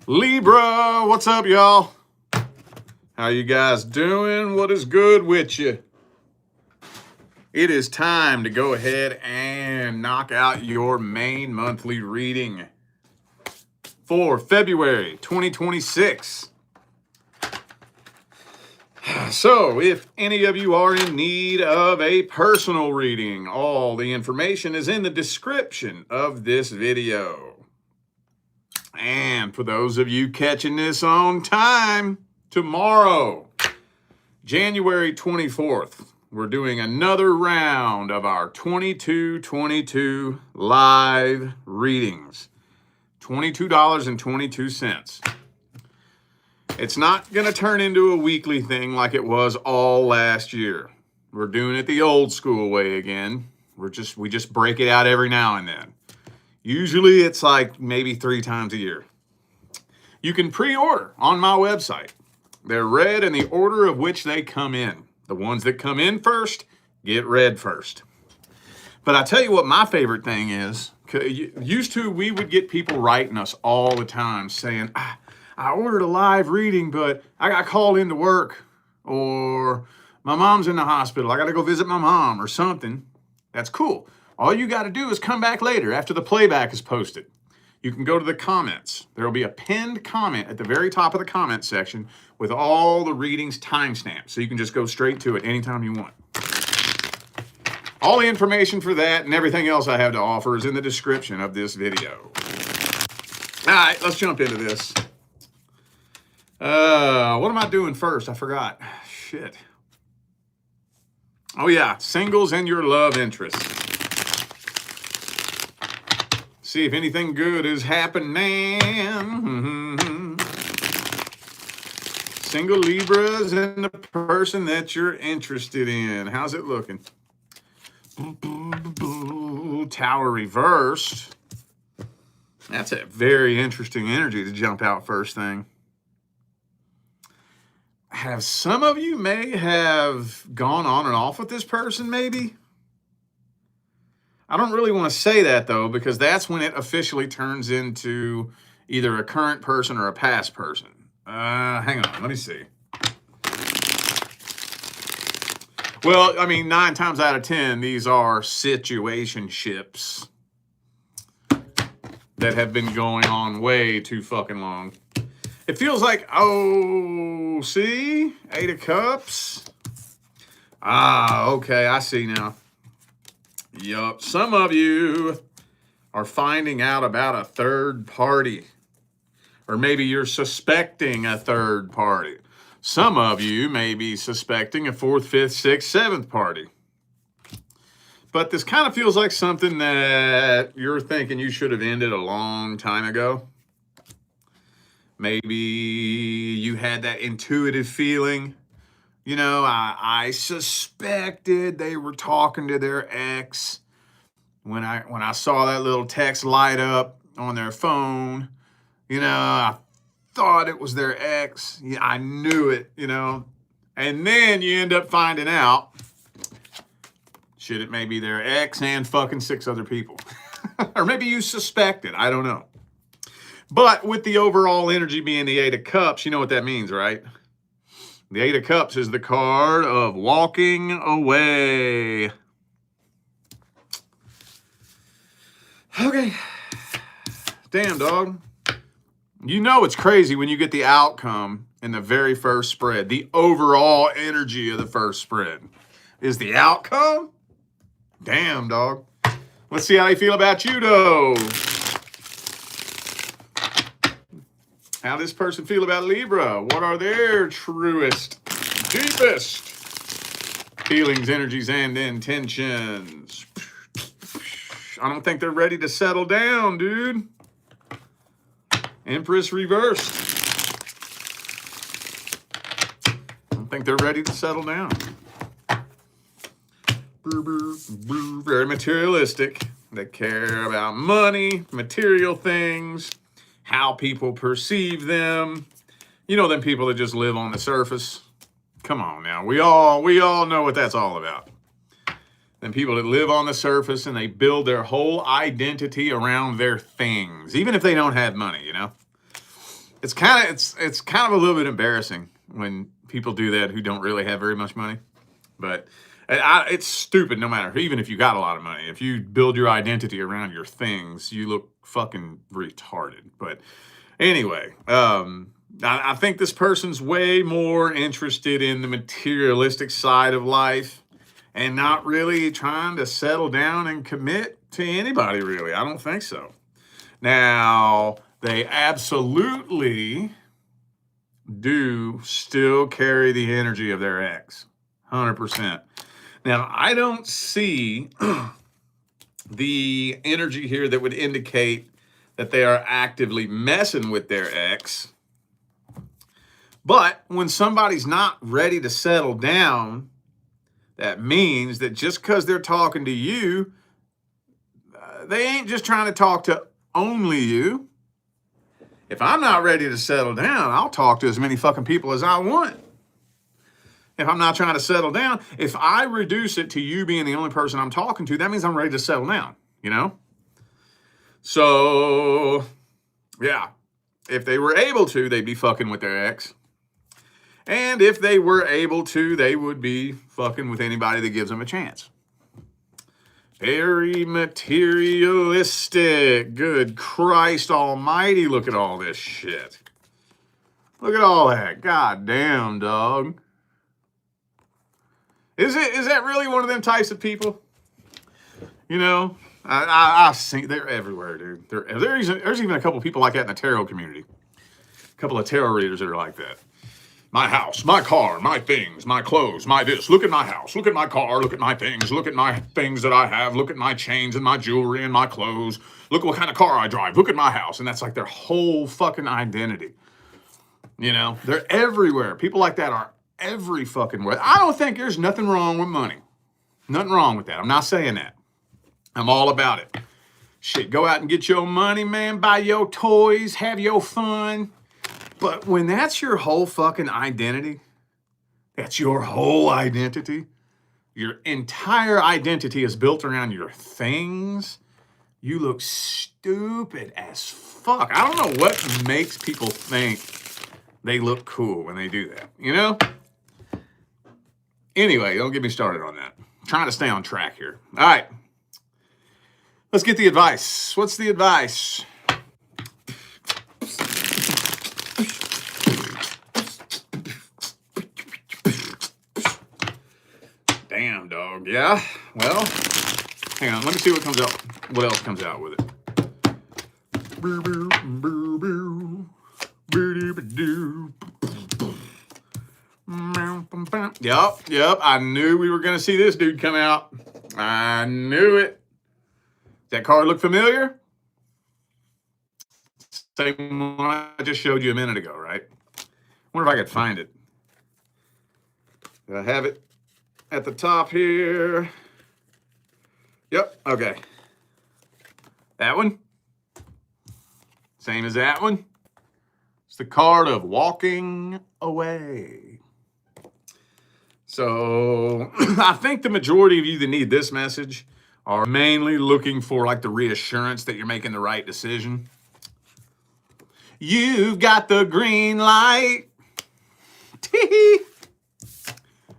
Libra, what's up, y'all? How you guys doing? What is good with you? It is time to go ahead and knock out your main monthly reading for February 2026. So, if any of you are in need of a personal reading, all the information is in the description of this video. And for those of you catching this on time, tomorrow, January 24th, we're doing another round of our 2222 live readings. $22.22. It's not going to turn into a weekly thing like it was all last year. We're doing it the old school way again. We just break it out every now and then. Usually it's like maybe 3 times a year. You can pre-order on my website. They're read in the order of which they come in. The ones that come in first get read first. But I tell you what my favorite thing is. Used to, we would get people writing us all the time saying, I ordered a live reading, but I got called into work. Or my mom's in the hospital. I got to go visit my mom or something. That's cool. All you got to do is come back later after the playback is posted. You can go to the comments. There will be a pinned comment at the very top of the comment section with all the readings timestamped. So you can just go straight to it anytime you want. All the information for that and everything else I have to offer is in the description of this video. All right, let's jump into this. What am I doing first? I forgot. Shit. Oh yeah, singles and your love interest. See if anything good is happening. Single Libras and the person that you're interested in. How's it looking? Tower reversed. That's a very interesting energy to jump out first thing. Have some of you may have gone on and off with this person, maybe? I don't really want to say that, though, because that's when it officially turns into either a current person or a past person. Hang on, let me see. Well, I mean, 9 times out of 10, these are situationships that have been going on way too fucking long. It feels like, oh, see? 8 of Cups. Okay, I see now. Yup, some of you are finding out about a third party. Or maybe you're suspecting a third party. Some of you may be suspecting a 4th, 5th, 6th, 7th party. But this kind of feels like something that you're thinking you should have ended a long time ago. Maybe you had that intuitive feeling. You know, I suspected they were talking to their ex when I saw that little text light up on their phone. You know, I thought it was their ex. Yeah, I knew it, you know. And then you end up finding out, shit, it may be their ex and fucking 6 other people. Or maybe you suspect it. I don't know. But with the overall energy being the 8 of Cups, you know what that means, right? The 8 of Cups is the card of walking away. Okay. Damn, dog. You know it's crazy when you get the outcome in the very first spread. The overall energy of the first spread is the outcome. Damn, dog. Let's see how they feel about you, though. How does this person feel about Libra? What are their truest, deepest feelings, energies, and intentions? I don't think they're ready to settle down, dude. Empress reversed. I don't think they're ready to settle down. Very materialistic. They care about money, material things, how people perceive them. You know them people that just live on the surface. Come on now. We all know what that's all about. Them people that live on the surface and they build their whole identity around their things, even if they don't have money, you know? it's kind of a little bit embarrassing when people do that who don't really have very much money. But it's stupid no matter, even if you got a lot of money. If you build your identity around your things, you look fucking retarded. But anyway, I think this person's way more interested in the materialistic side of life and not really trying to settle down and commit to anybody, really. I don't think so. Now, they absolutely do still carry the energy of their ex, 100%. Now, I don't see the energy here that would indicate that they are actively messing with their ex. But when somebody's not ready to settle down, that means that just because they're talking to you, they ain't just trying to talk to only you. If I'm not ready to settle down, I'll talk to as many fucking people as I want. If I'm not trying to settle down, if I reduce it to you being the only person I'm talking to, that means I'm ready to settle down, you know? So, yeah, if they were able to, they'd be fucking with their ex. And if they were able to, they would be fucking with anybody that gives them a chance. Very materialistic. Good Christ almighty, look at all this shit. Look at all that. God damn, dog. Is that really one of them types of people? You know, I've seen, they're everywhere, dude. There's even a couple of people like that in the tarot community. A couple of tarot readers that are like that. My house, my car, my things, my clothes, my this. Look at my house. Look at my car. Look at my things. Look at my things that I have. Look at my chains and my jewelry and my clothes. Look what kind of car I drive. Look at my house. And that's like their whole fucking identity. You know, they're everywhere. People like that are every fucking way. I don't think there's nothing wrong with money. Nothing wrong with that. I'm not saying that. I'm all about it. Shit, go out and get your money, man. Buy your toys. Have your fun. But when that's your whole fucking identity, that's your whole identity, your entire identity is built around your things, you look stupid as fuck. I don't know what makes people think they look cool when they do that, you know? Anyway, don't get me started on that. I'm trying to stay on track here. All right. Let's get the advice. What's the advice? Damn, dog. Yeah. Well, hang on. Let me see what comes out. What else comes out with it? Yep. I knew we were going to see this dude come out. I knew it. Does that card look familiar? Same one I just showed you a minute ago, right? Wonder if I could find it. Do I have it at the top here? Yep. Okay. That one. Same as that one. It's the card of walking away. So I think the majority of you that need this message are mainly looking for like the reassurance that you're making the right decision. You've got the green light.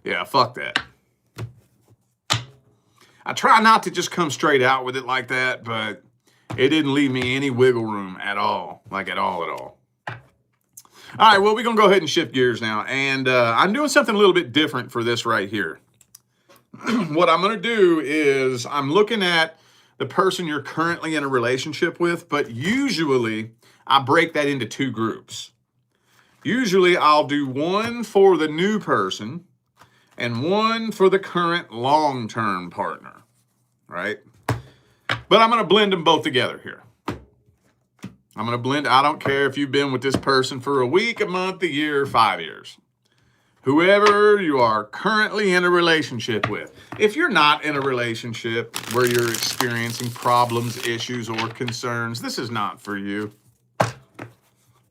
Yeah, fuck that. I try not to just come straight out with it like that, but it didn't leave me any wiggle room at all. Like at all. All right, well, we're going to go ahead and shift gears now. And I'm doing something a little bit different for this right here. What I'm going to do is I'm looking at the person you're currently in a relationship with, but usually I break that into two groups. Usually I'll do one for the new person and one for the current long-term partner, right? But I'm going to blend them both together here. I'm going to blend. I don't care if you've been with this person for a week, a month, a year, 5 years. Whoever you are currently in a relationship with. If you're not in a relationship where you're experiencing problems, issues, or concerns, this is not for you.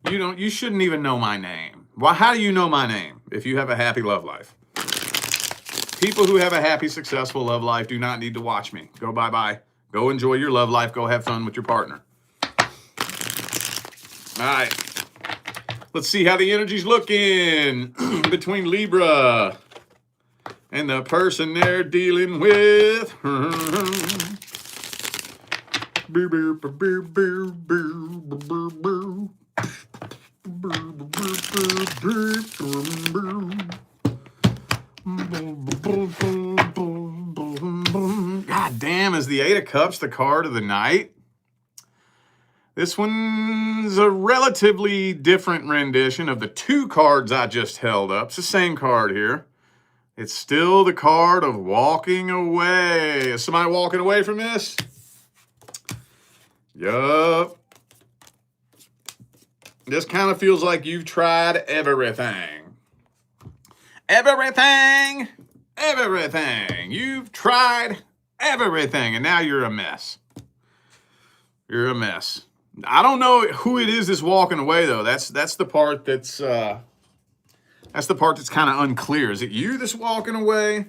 You shouldn't even know my name. Well, how do you know my name if you have a happy love life? People who have a happy, successful love life do not need to watch me. Go bye-bye. Go enjoy your love life. Go have fun with your partner. All right. Let's see how the energy's looking between Libra and the person they're dealing with. God damn, is the Eight of Cups the card of the night? This one's a relatively different rendition of the two cards I just held up. It's the same card here. It's still the card of walking away. Is somebody walking away from this? Yup. This kind of feels like you've tried everything. Everything. You've tried everything, and now you're a mess. You're a mess. I don't know who it is that's walking away, though. That's the part that's the part that's kind of unclear. Is it you that's walking away,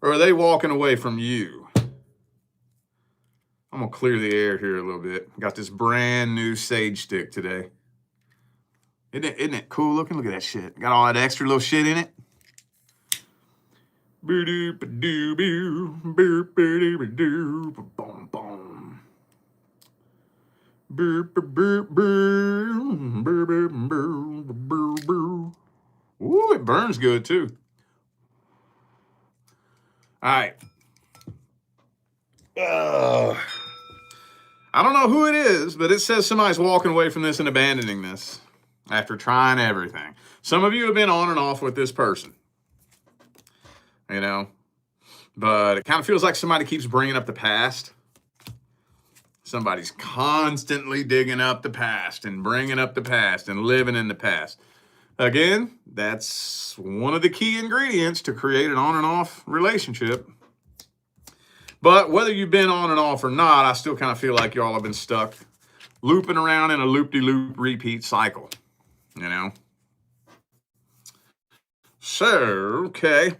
or are they walking away from you? I'm gonna clear the air here a little bit. Got this brand new sage stick today. Isn't it cool looking? Look at that shit. Got all that extra little shit in it. Ooh, it burns good too. All right. I don't know who it is, but it says somebody's walking away from this and abandoning this after trying everything. Some of you have been on and off with this person, you know, but it kind of feels like somebody keeps bringing up the past. Somebody's constantly digging up the past and bringing up the past and living in the past. Again, that's one of the key ingredients to create an on and off relationship. But whether you've been on and off or not, I still kind of feel like y'all have been stuck looping around in a loop-de-loop repeat cycle, you know? So, okay.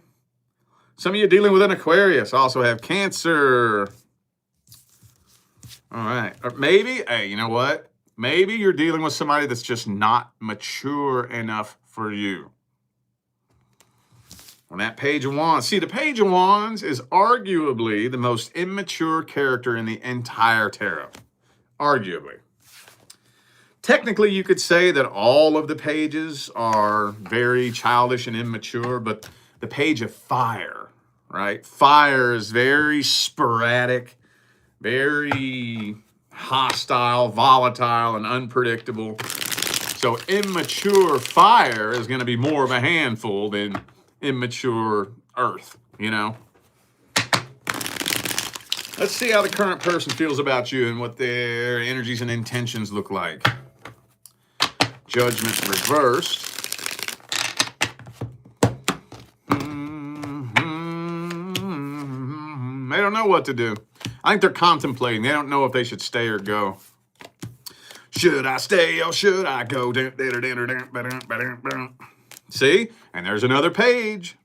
Some of you dealing with an Aquarius also have Cancer. All right. Or maybe, hey, you know what? Maybe you're dealing with somebody that's just not mature enough for you. On that Page of Wands. See, the Page of Wands is arguably the most immature character in the entire tarot. Arguably. Technically, you could say that all of the pages are very childish and immature, but the Page of Fire, right? Fire is very sporadic, very hostile, volatile, and unpredictable. So immature fire is going to be more of a handful than immature earth, you know? Let's see how the current person feels about you and what their energies and intentions look like. Judgment reversed. They don't know what to do. I think they're contemplating. They don't know if they should stay or go. Should I stay or should I go? See? And there's another page.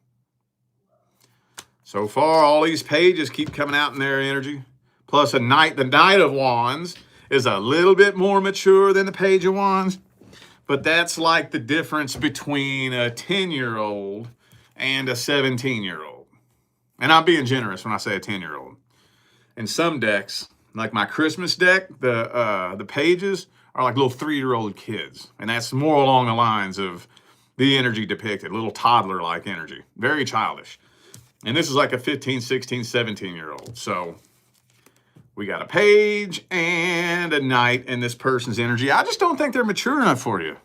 So far, all these pages keep coming out in their energy. Plus, the Knight of Wands is a little bit more mature than the Page of Wands. But that's like the difference between a 10-year-old and a 17-year-old. And I'm being generous when I say a 10-year-old. In some decks, like my Christmas deck, the pages are like little 3-year-old kids. And that's more along the lines of the energy depicted, little toddler-like energy. Very childish. And this is like a 15, 16, 17-year-old. So we got a page and a knight in this person's energy. I just don't think they're mature enough for you.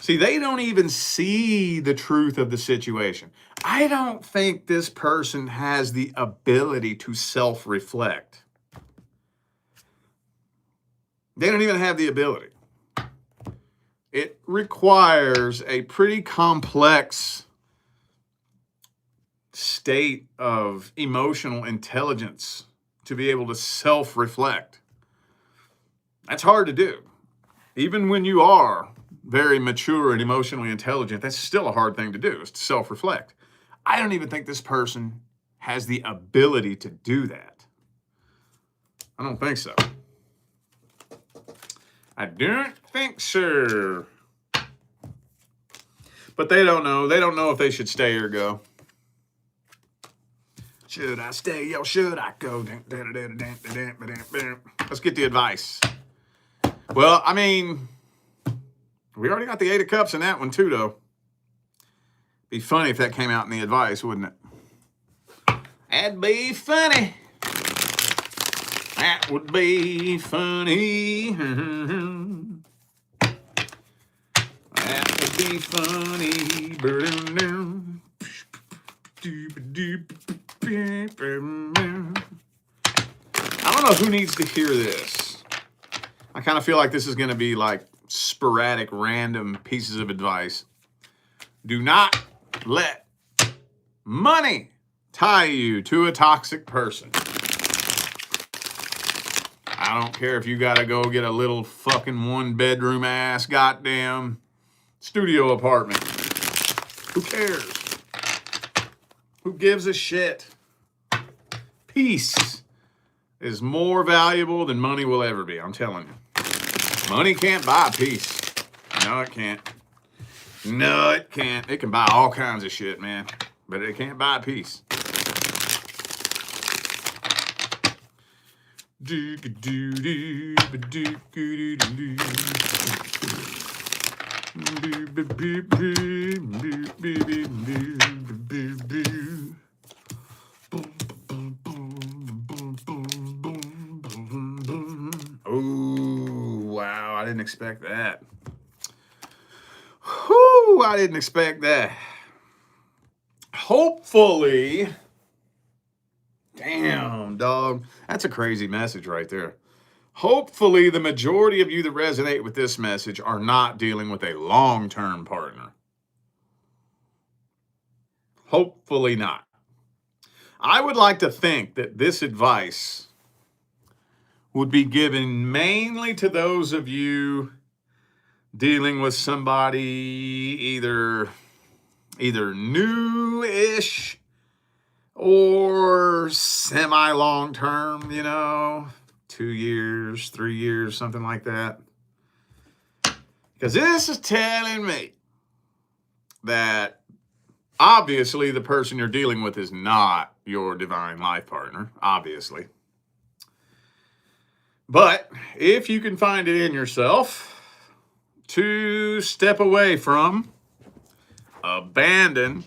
See, they don't even see the truth of the situation. I don't think this person has the ability to self-reflect. They don't even have the ability. It requires a pretty complex state of emotional intelligence to be able to self-reflect. That's hard to do. Even when you are very mature and emotionally intelligent, that's still a hard thing to do, is to self-reflect. I don't even think this person has the ability to do that. I don't think so. I don't think so. But they don't know. They don't know if they should stay or go. Should I stay? Yo, should I go? Let's get the advice. Well, I mean, we already got the 8 of Cups in that one too, though. Be funny if that came out in the advice, wouldn't it? That'd be funny. That would be funny. That would be funny. I don't know who needs to hear this. I kind of feel like this is going to be like sporadic, random pieces of advice. Do not let money tie you to a toxic person. I don't care if you got to go get a little fucking 1-bedroom ass goddamn studio apartment. Who cares? Who gives a shit? Peace is more valuable than money will ever be. I'm telling you. Money can't buy peace. No, it can't. No, it can't. It can buy all kinds of shit, man. But it can't buy peace. Oh, wow. I didn't expect that. Whew, I didn't expect that. Hopefully, damn, dog. That's a crazy message right there. Hopefully, the majority of you that resonate with this message are not dealing with a long-term partner. Hopefully not. I would like to think that this advice would be given mainly to those of you dealing with somebody either new-ish or semi-long-term, 2 years, 3 years, something like that. Because this is telling me that obviously the person you're dealing with is not your divine life partner, obviously. But if you can find it in yourself to step away from, abandon,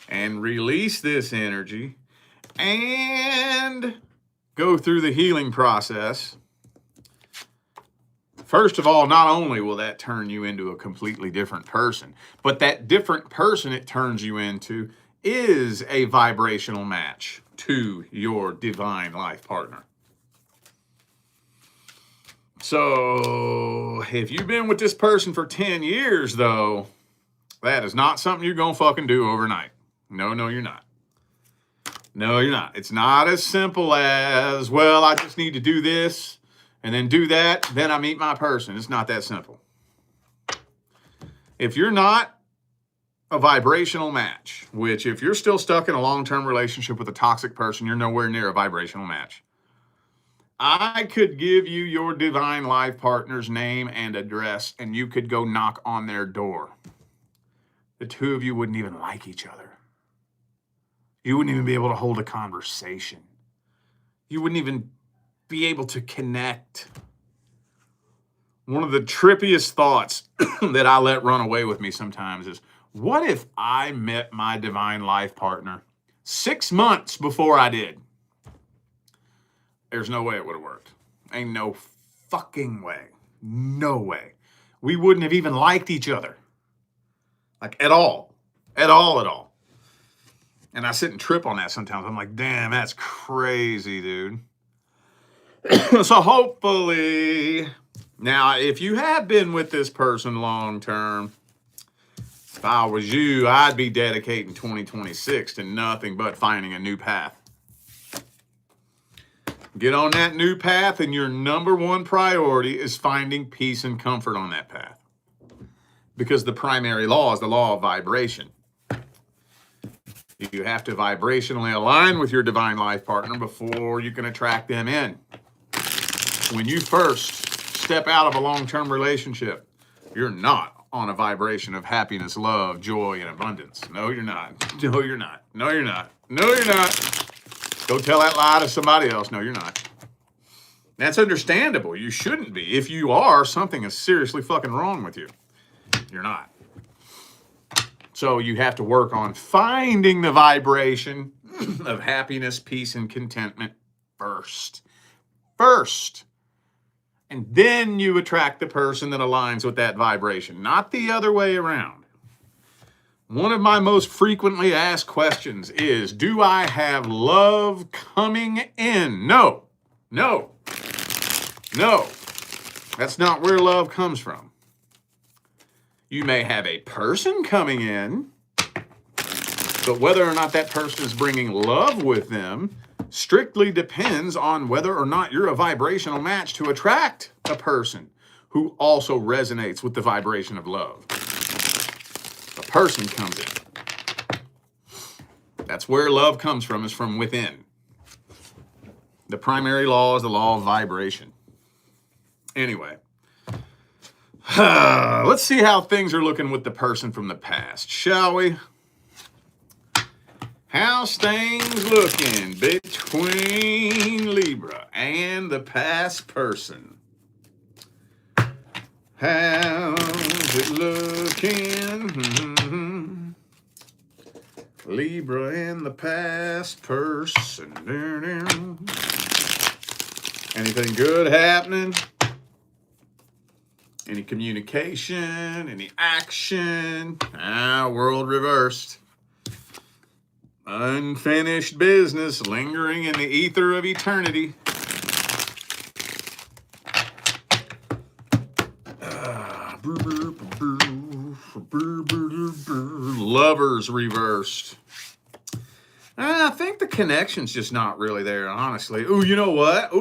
and release this energy and go through the healing process, first of all, not only will that turn you into a completely different person, but that different person it turns you into is a vibrational match to your divine life partner. So if you've been with this person for 10 years, though, that is not something you're going to fucking do overnight. No, you're not. No, you're not. It's not as simple as, well, I just need to do this and then do that, then I meet my person. It's not that simple. If you're not a vibrational match, which if you're still stuck in a long-term relationship with a toxic person, you're nowhere near a vibrational match. I could give you your divine life partner's name and address, and you could go knock on their door. The two of you wouldn't even like each other. You wouldn't even be able to hold a conversation. You wouldn't even be able to connect. One of the trippiest thoughts that I let run away with me sometimes is, what if I met my divine life partner 6 months before I did? There's no way it would have worked. Ain't no fucking way. No way. We wouldn't have even liked each other. Like, at all. At all. And I sit and trip on that sometimes. I'm like, damn, that's crazy, dude. So hopefully, now, if you have been with this person long term, if I was you, I'd be dedicating 2026 to nothing but finding a new path. Get on that new path, and your number one priority is finding peace and comfort on that path. Because the primary law is the law of vibration. You have to vibrationally align with your divine life partner before you can attract them in. When you first step out of a long-term relationship, you're not on a vibration of happiness, love, joy, and abundance. No, you're not. No, you're not. No, you're not. No, you're not. Go tell that lie to somebody else. No, you're not. That's understandable. You shouldn't be. If you are, something is seriously fucking wrong with you. You're not. So you have to work on finding the vibration of happiness, peace, and contentment first. First. And then you attract the person that aligns with that vibration, not the other way around. One of my most frequently asked questions is, do I have love coming in? No, no, no. That's not where love comes from. You may have a person coming in, but whether or not that person is bringing love with them strictly depends on whether or not you're a vibrational match to attract a person who also resonates with the vibration of love. A person comes in. That's where love comes from, is from within. The primary law is the law of vibration. Anyway, let's see how things are looking with the person from the past, shall we? How's things looking between Libra and the past person? How's it looking? Libra and the past person. Anything good happening? Any communication? Any action? World reversed. Unfinished business lingering in the ether of eternity. Lovers reversed. I think the connection's just not really there, honestly. Ooh, you know what?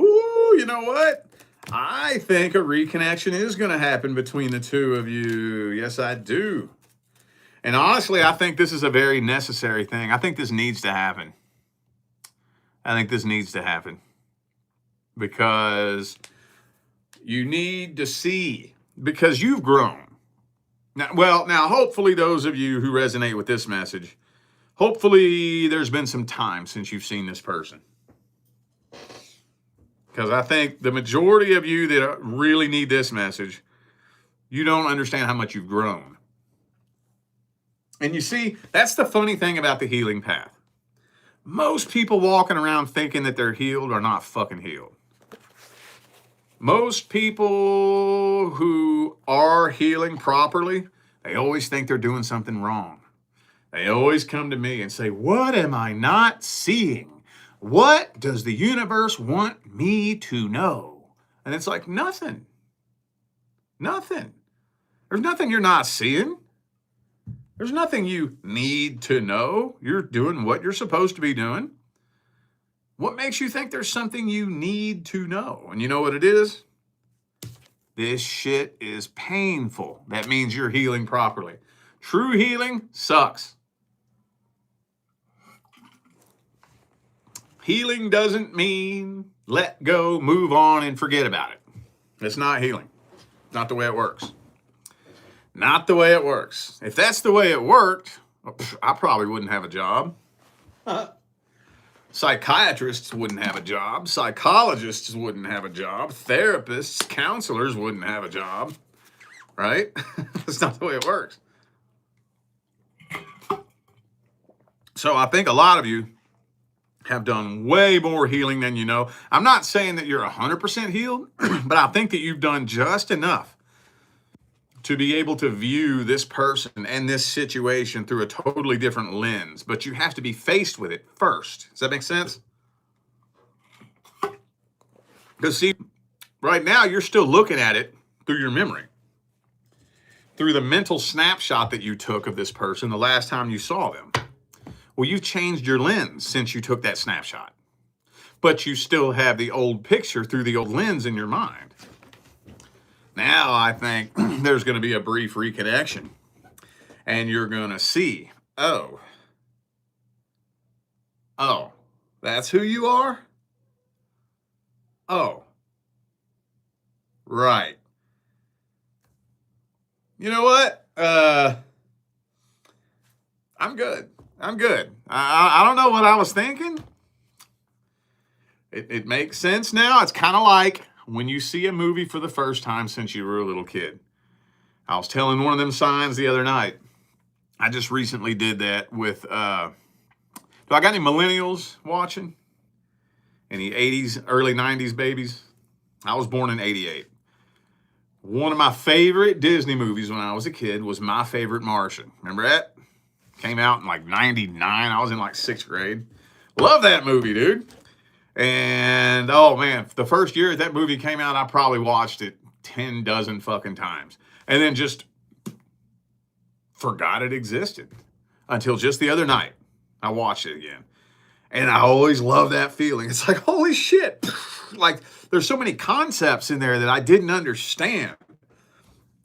I think a reconnection is going to happen between the two of you. Yes, I do. And honestly, I think this is a very necessary thing. I think this needs to happen. Because you need to see, because you've grown. Now, hopefully those of you who resonate with this message, hopefully there's been some time since you've seen this person. Because I think the majority of you that really need this message, you don't understand how much you've grown. And you see, that's the funny thing about the healing path. Most people walking around thinking that they're healed are not fucking healed. Most people who are healing properly, they always think they're doing something wrong. They always come to me and say, what am I not seeing? What does the universe want me to know? And it's like, nothing. Nothing. There's nothing you're not seeing. There's nothing you need to know. You're doing what you're supposed to be doing. What makes you think there's something you need to know? And you know what it is? This shit is painful. That means you're healing properly. True healing sucks. Healing doesn't mean let go, move on, and forget about it. It's not healing. Not the way it works. Not the way it works. If that's the way it worked, I probably wouldn't have a job. Psychiatrists wouldn't have a job. Psychologists wouldn't have a job. Therapists, counselors wouldn't have a job. Right? That's not the way it works. So I think a lot of you have done way more healing than you know. I'm not saying that you're 100% healed, but I think that you've done just enough to be able to view this person and this situation through a totally different lens. But you have to be faced with it first. Does that make sense? Because see, right now you're still looking at it through your memory. Through the mental snapshot that you took of this person the last time you saw them. Well, you've changed your lens since you took that snapshot. But you still have the old picture through the old lens in your mind. Now I think there's going to be a brief reconnection. And you're going to see, oh, that's who you are? Oh, right. You know what? I'm good. I'm good. I don't know what I was thinking. It makes sense now. It's kind of like when you see a movie for the first time since you were a little kid. I was telling one of them signs the other night. I just recently did that with, do I got any millennials watching? Any 80s, early 90s babies? I was born in 88. One of my favorite Disney movies when I was a kid was My Favorite Martian. Remember that? Came out in like 99. I was in like 6th grade. Love that movie, dude. And oh man, the first year that movie came out, I probably watched it 10 dozen fucking times. And then just forgot it existed until just the other night. I watched it again. And I always love that feeling. It's like, holy shit. Like, there's so many concepts in there that I didn't understand.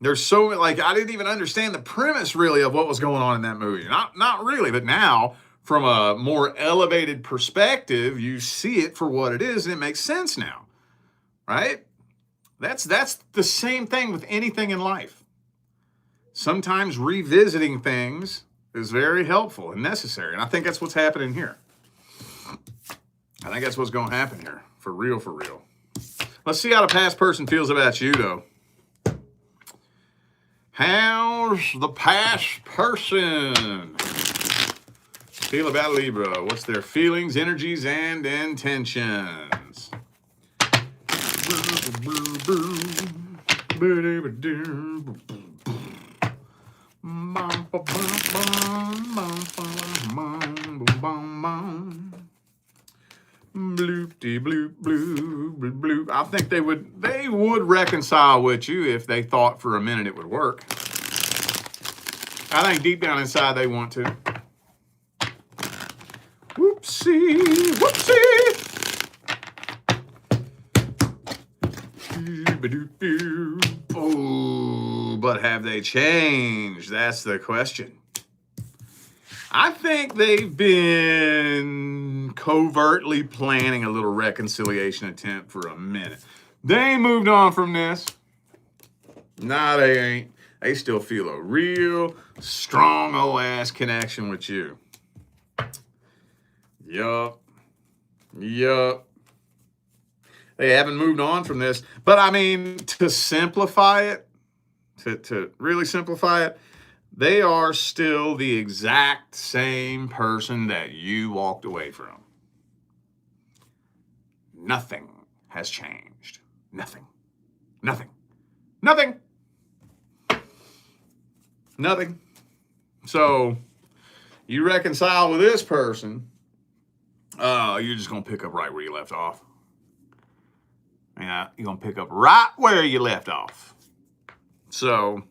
There's so, like, I didn't even understand the premise, really, of what was going on in that movie. Not really, but now, from a more elevated perspective, you see it for what it is, and it makes sense now, right? That's the same thing with anything in life. Sometimes revisiting things is very helpful and necessary, and I think that's what's happening here. I think that's what's going to happen here. For real, for real. Let's see how the past person feels about you, though. How's the past person feel about Libra? What's their feelings, energies, and intentions? Bloop-de bloop bloop bloop. I think they would reconcile with you if they thought for a minute it would work. I think deep down inside they want to. Whoopsie, whoopsie. Oh, but have they changed? That's the question. I think they've been covertly planning a little reconciliation attempt for a minute. They ain't moved on from this. Nah, they ain't. They still feel a real strong old-ass connection with you. Yup. Yup. They haven't moved on from this. But, I mean, to simplify it, to really simplify it, they are still the exact same person that you walked away from. Nothing has changed. Nothing. Nothing. Nothing. Nothing. So, you reconcile with this person, you're just going to pick up right where you left off. Yeah, you're going to pick up right where you left off. So,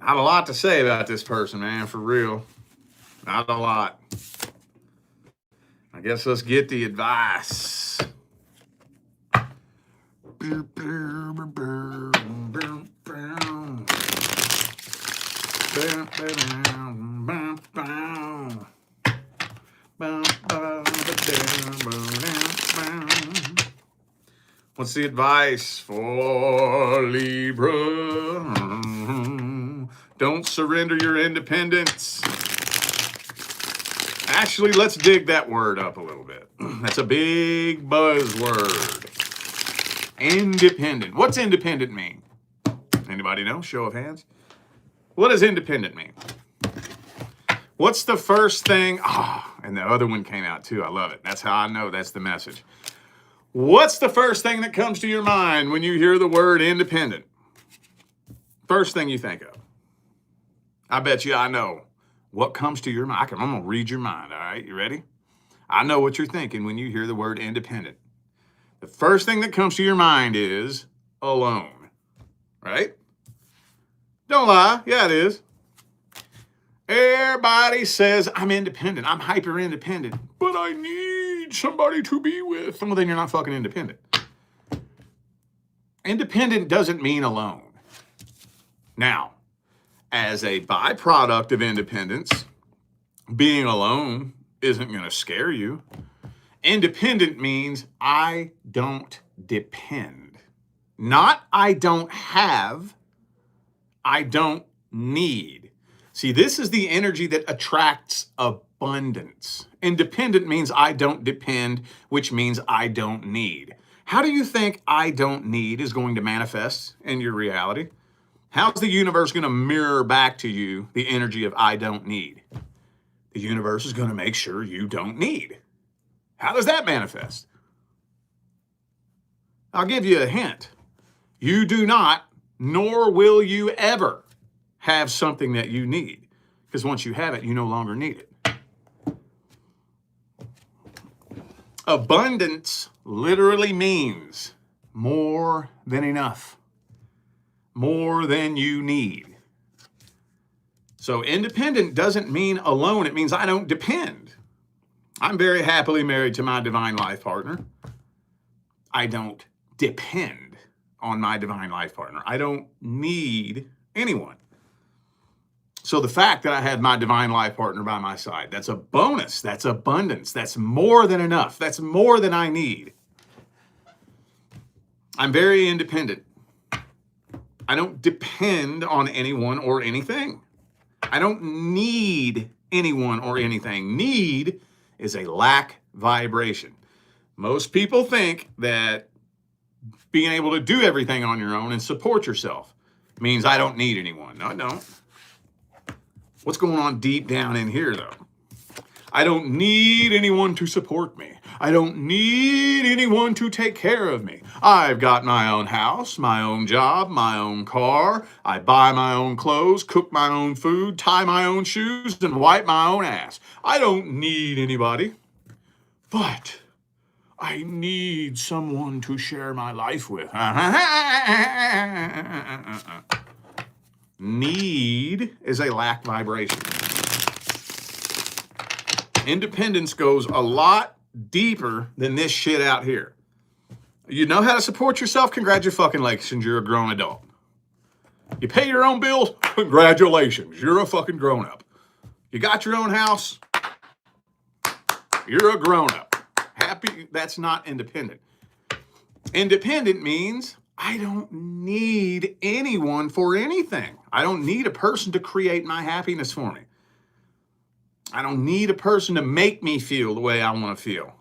not a lot to say about this person, man, for real. Not a lot. I guess let's get the advice. What's the advice for Libra? Don't surrender your independence. Actually, let's dig that word up a little bit. That's a big buzzword. Independent. What's independent mean? Anybody know? Show of hands. What does independent mean? What's the first thing? And the other one came out too. I love it. That's how I know that's the message. What's the first thing that comes to your mind when you hear the word independent? First thing you think of. I bet you I know what comes to your mind. I'm going to read your mind, all right? You ready? I know what you're thinking when you hear the word independent. The first thing that comes to your mind is alone, right? Don't lie. Yeah, it is. Everybody says, I'm independent. I'm hyper independent. But I need somebody to be with. Well, then you're not fucking independent. Independent doesn't mean alone. Now, as a byproduct of independence, being alone isn't going to scare you. Independent means I don't depend. Not I don't have. I don't need. See, this is the energy that attracts abundance. Independent means I don't depend, which means I don't need. How do you think I don't need is going to manifest in your reality? How's the universe going to mirror back to you the energy of I don't need? The universe is going to make sure you don't need. How does that manifest? I'll give you a hint. You do not, nor will you ever have something that you need. Because once you have it, you no longer need it. Abundance literally means more than enough. More than you need. So independent doesn't mean alone. It means I don't depend. I'm very happily married to my divine life partner. I don't depend on my divine life partner. I don't need anyone. So the fact that I have my divine life partner by my side, that's a bonus. That's abundance. That's more than enough. That's more than I need. I'm very independent. I don't depend on anyone or anything. I don't need anyone or anything. Need is a lack vibration. Most people think that being able to do everything on your own and support yourself means I don't need anyone. No, I don't. What's going on deep down in here, though? I don't need anyone to support me. I don't need anyone to take care of me. I've got my own house, my own job, my own car. I buy my own clothes, cook my own food, tie my own shoes, and wipe my own ass. I don't need anybody, but I need someone to share my life with. Need is a lack vibration. Independence goes a lot deeper than this shit out here. You know how to support yourself? Congratulations, you're a grown adult. You pay your own bills? Congratulations, you're a fucking grown up. You got your own house? You're a grown up. Happy, that's not independent. Independent means I don't need anyone for anything. I don't need a person to create my happiness for me. I don't need a person to make me feel the way I want to feel.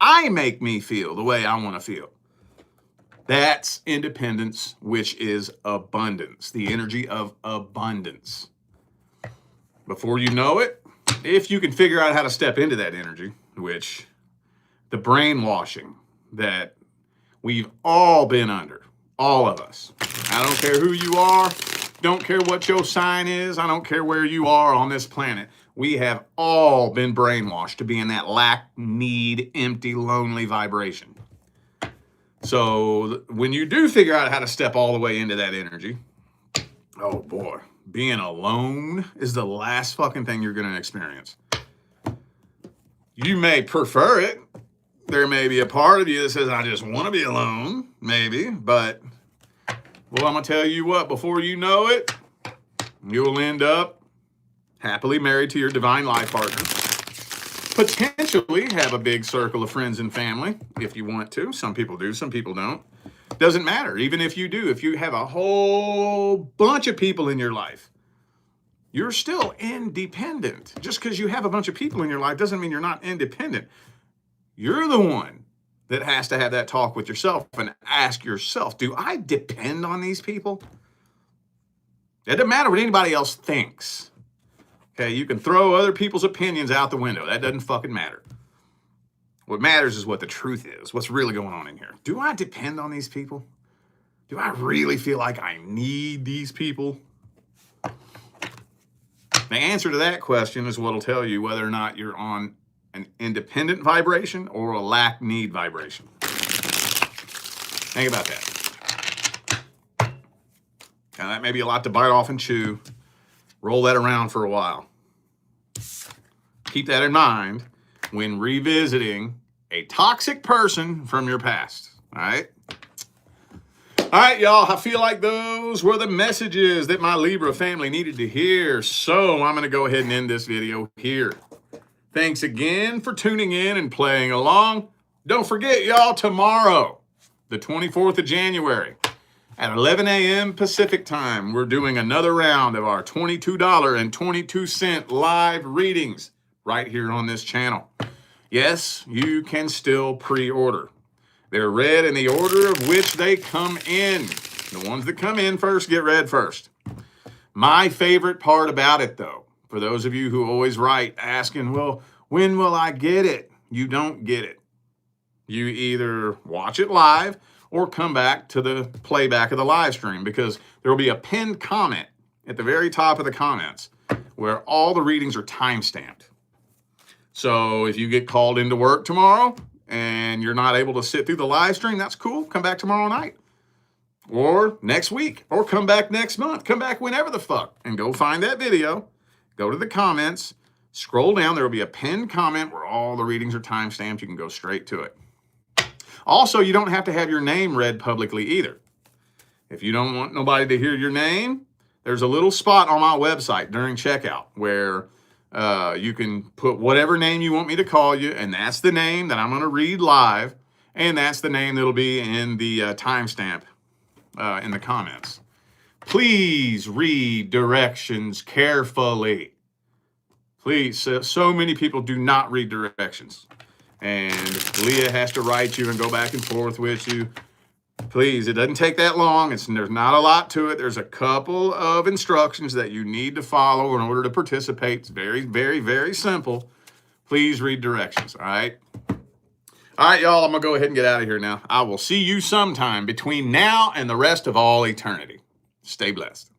I make me feel the way I want to feel. That's independence, which is abundance, the energy of abundance. Before you know it, if you can figure out how to step into that energy, which the brainwashing that we've all been under, all of us. I don't care who you are, don't care what your sign is, I don't care where you are on this planet. We have all been brainwashed to be in that lack, need, empty, lonely vibration. So when you do figure out how to step all the way into that energy, oh boy, being alone is the last fucking thing you're going to experience. You may prefer it. There may be a part of you that says, I just want to be alone, maybe, but well, I'm going to tell you what, before you know it, you'll end up happily married to your divine life partner. Potentially have a big circle of friends and family if you want to. Some people do, some people don't. Doesn't matter. Even if you do, if you have a whole bunch of people in your life, you're still independent. Just because you have a bunch of people in your life doesn't mean you're not independent. You're the one that has to have that talk with yourself and ask yourself, do I depend on these people? It doesn't matter what anybody else thinks. Okay, you can throw other people's opinions out the window. That doesn't fucking matter. What matters is what the truth is. What's really going on in here? Do I depend on these people? Do I really feel like I need these people? The answer to that question is what'll tell you whether or not you're on an independent vibration or a lack need vibration. Think about that. Now, that may be a lot to bite off and chew. Roll that around for a while. Keep that in mind when revisiting a toxic person from your past. All right? All right, y'all. I feel like those were the messages that my Libra family needed to hear. So I'm going to go ahead and end this video here. Thanks again for tuning in and playing along. Don't forget, y'all, tomorrow, the 24th of January, At 11 a.m. Pacific time, we're doing another round of our $22.22 live readings right here on this channel. Yes, you can still pre-order. They're read in the order of which they come in. The ones that come in first get read first. My favorite part about it, though, for those of you who always write asking, well, when will I get it? You don't get it. You either watch it live or come back to the playback of the live stream, because there will be a pinned comment at the very top of the comments where all the readings are time-stamped. So if you get called into work tomorrow and you're not able to sit through the live stream, that's cool. Come back tomorrow night or next week or come back next month. Come back whenever the fuck and go find that video. Go to the comments, scroll down. There will be a pinned comment where all the readings are time-stamped. You can go straight to it. Also, you don't have to have your name read publicly either. If you don't want nobody to hear your name, there's a little spot on my website during checkout where you can put whatever name you want me to call you, and that's the name that I'm going to read live, and that's the name that'll be in the timestamp in the comments. Please read directions carefully. Please, so many people do not read directions. And Leah has to write you and go back and forth with you. Please, it doesn't take that long. There's not a lot to it. There's a couple of instructions that you need to follow in order to participate. It's very, very, very simple. Please read directions, all right? All right, y'all, I'm going to go ahead and get out of here now. I will see you sometime between now and the rest of all eternity. Stay blessed.